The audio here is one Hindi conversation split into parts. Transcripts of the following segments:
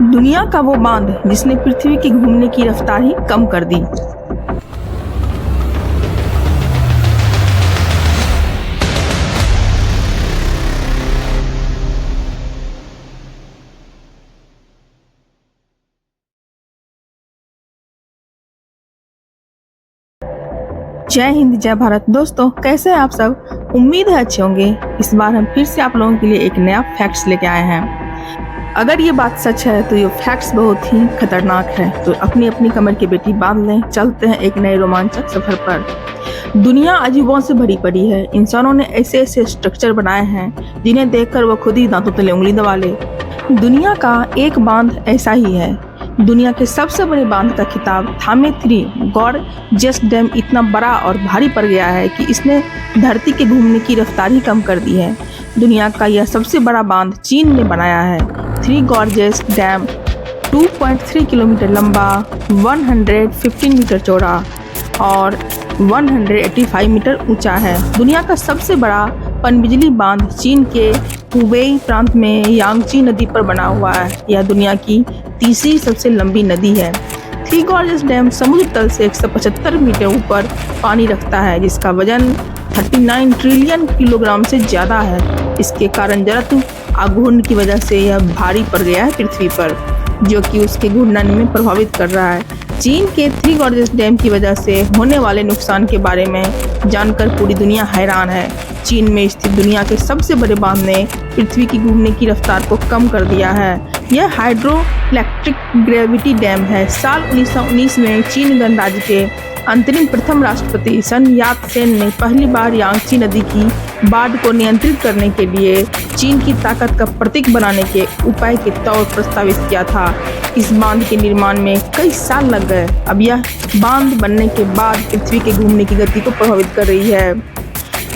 दुनिया का वो बांध जिसने पृथ्वी की घूमने की रफ्तार ही कम कर दी। जय हिंद, जय भारत। दोस्तों, कैसे हैं आप सब? उम्मीद है अच्छे होंगे। इस बार हम फिर से आप लोगों के लिए एक नया फैक्ट्स लेके आए हैं। अगर ये बात सच है तो ये फैक्ट्स बहुत ही खतरनाक है। तो अपनी अपनी कमर की बेटी बांध लें, चलते हैं एक नए रोमांचक सफर पर। दुनिया अजूबों से भरी पड़ी है। इंसानों ने ऐसे ऐसे स्ट्रक्चर बनाए हैं जिन्हें देखकर वो खुद ही दांतों तले उंगली दबा ले। दुनिया का एक बांध ऐसा ही है। दुनिया के सबसे बड़े बांध का खिताब थामे 3 गॉर्जियस डैम इतना बड़ा और भारी पड़ गया है कि इसने धरती के घूमने की रफ्तार ही कम कर दी है। दुनिया का यह सबसे बड़ा बांध चीन ने बनाया है। 3 गॉर्जियस डैम 2.3 किलोमीटर लंबा, 115 मीटर चौड़ा और 185 मीटर ऊंचा है। दुनिया का सबसे बड़ा पनबिजली बांध चीन के हुबेई प्रांत में यांगची नदी पर बना हुआ है। यह दुनिया की तीसरी सबसे लंबी नदी है। 3 गॉर्जियस डैम समुद्र तल से 175 मीटर ऊपर पानी रखता है, जिसका वजन 39 ट्रिलियन किलोग्राम से ज़्यादा है। इसके कारण जड़त्व आघूर्ण की वजह से यह भारी पड़ गया है पृथ्वी पर, जो कि उसके घूर्णन में प्रभावित कर रहा है। चीन के 3 गॉर्जियस डैम की वजह से होने वाले नुकसान के बारे में जानकर पूरी दुनिया हैरान है। चीन में स्थित दुनिया के सबसे बड़े बांध ने पृथ्वी की घूमने की रफ्तार को कम कर दिया है। यह हाइड्रो इलेक्ट्रिक ग्रेविटी डैम है। साल 1919 में चीन गणराज्य के अंतरिम प्रथम राष्ट्रपति सन यात सेन ने पहली बार यांगची नदी की बाढ़ को नियंत्रित करने के लिए चीन की ताकत का प्रतीक बनाने के उपाय के तौर प्रस्तावित किया था। इस बांध के निर्माण में कई साल लग गए। अब यह बांध बनने के बाद पृथ्वी के घूमने की गति को प्रभावित कर रही है।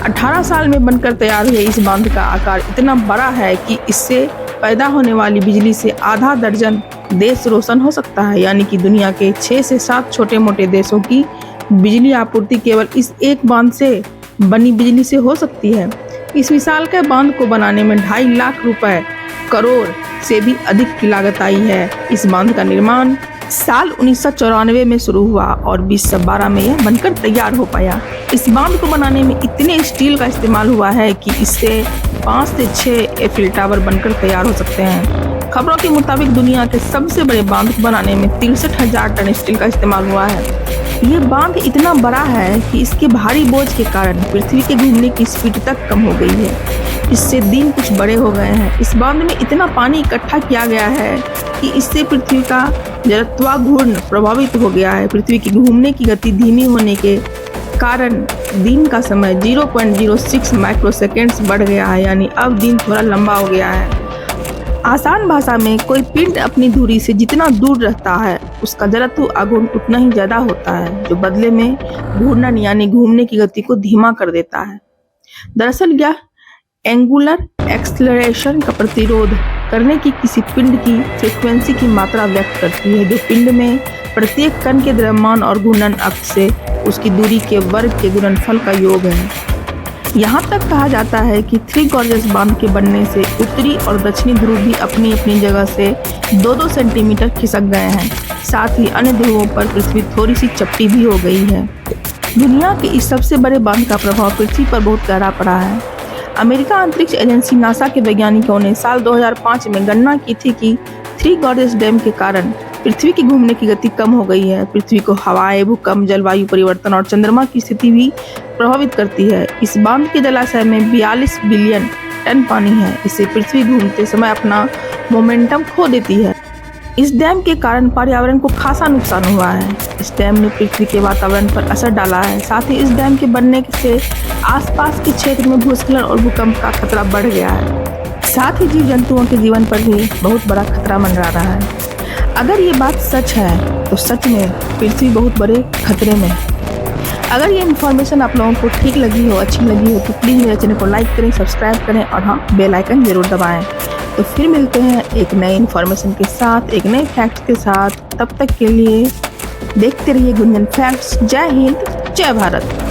18 साल में बनकर तैयार हुए इस बांध का आकार इतना बड़ा है कि इससे पैदा होने वाली बिजली से आधा दर्जन देश रोशन हो सकता है। यानी कि दुनिया के 6 से 7 छोटे मोटे देशों की बिजली आपूर्ति केवल इस एक बांध से बनी बिजली से हो सकती है। इस विशालकाय बांध को बनाने में 2.5 लाख रुपए करोड़ से भी अधिक की लागत आई है। इस बांध का निर्माण साल 1994 में शुरू हुआ और 2012 में यह बनकर तैयार हो पाया। इस बांध को बनाने में इतने स्टील का इस्तेमाल हुआ है कि इससे 5 से 6 एफिल टावर बनकर तैयार हो सकते हैं। खबरों के मुताबिक दुनिया के सबसे बड़े बांध को बनाने में 63,000 टन स्टील का इस्तेमाल हुआ है। यह बांध इतना बड़ा है कि इसके भारी बोझ के कारण पृथ्वी के घूमने की स्पीड तक कम हो गई है। इससे दिन कुछ बड़े हो गए हैं। इस बांध में इतना पानी इकट्ठा किया गया है कि इससे पृथ्वी का जड़त्वाघूर्ण प्रभावित हो गया है। पृथ्वी की घूमने की गति धीमी होने के कारण दिन का समय 0.06 माइक्रोसेकेंड्स बढ़ गया है। यानी अब दिन थोड़ा लंबा हो गया है। आसान भाषा में, कोई पिंड अपनी धुरी से जितना दूर रहता है उसका जड़त्व आघूर्ण उतना ही ज्यादा होता है, जो बदले में घूर्णन यानी घूमने की गति को धीमा कर देता है। दरअसल यह एंगुलर एक्सेलरेशन का प्रतिरोध करने की किसी पिंड की फ्रीक्वेंसी की मात्रा व्यक्त करती है, जो पिंड में प्रत्येक कण के द्रव्यमान और घूर्णन अक्ष से उसकी दूरी के वर्ग के गुणनफल का योग है। यहाँ तक कहा जाता है कि 3 गॉर्जियस बांध के बनने से उत्तरी और दक्षिणी ध्रुव भी अपनी अपनी जगह से 2-2 सेंटीमीटर खिसक गए हैं। साथ ही अन्य ध्रुवों पर पृथ्वी थोड़ी सी चपटी भी हो गई है। दुनिया के इस सबसे बड़े बांध का प्रभाव पृथ्वी पर बहुत गहरा पड़ा है। अमेरिका अंतरिक्ष एजेंसी नासा के वैज्ञानिकों ने साल 2005 में गणना की थी कि 3 गॉर्जियस डैम के कारण पृथ्वी की घूमने की गति कम हो गई है। पृथ्वी को हवाएं, भूकंप, जलवायु परिवर्तन और चंद्रमा की स्थिति भी प्रभावित करती है। इस बांध के जलाशय में 42 बिलियन टन पानी है। इससे पृथ्वी घूमते समय अपना मोमेंटम खो देती है। इस डैम के कारण पर्यावरण को खासा नुकसान हुआ है। इस डैम ने पृथ्वी के वातावरण पर असर डाला है। साथ ही इस डैम के बनने से आसपास के क्षेत्र में भूस्खलन और भूकंप का खतरा बढ़ गया है। साथ ही जीव जंतुओं के जीवन पर भी बहुत बड़ा खतरा मंडरा रहा है। अगर ये बात सच है तो सच में पृथ्वी बहुत बड़े खतरे में। अगर ये इन्फॉर्मेशन आप लोगों को ठीक लगी हो, अच्छी लगी हो, तो प्लीज़ मेरे चैनल को लाइक करें, सब्सक्राइब करें और हाँ, बेल आइकन जरूर दबाएं। तो फिर मिलते हैं एक नए इन्फॉर्मेशन के साथ, एक नए फैक्ट के साथ। तब तक के लिए देखते रहिए गुंजन फैक्ट्स। जय हिंद, जय भारत।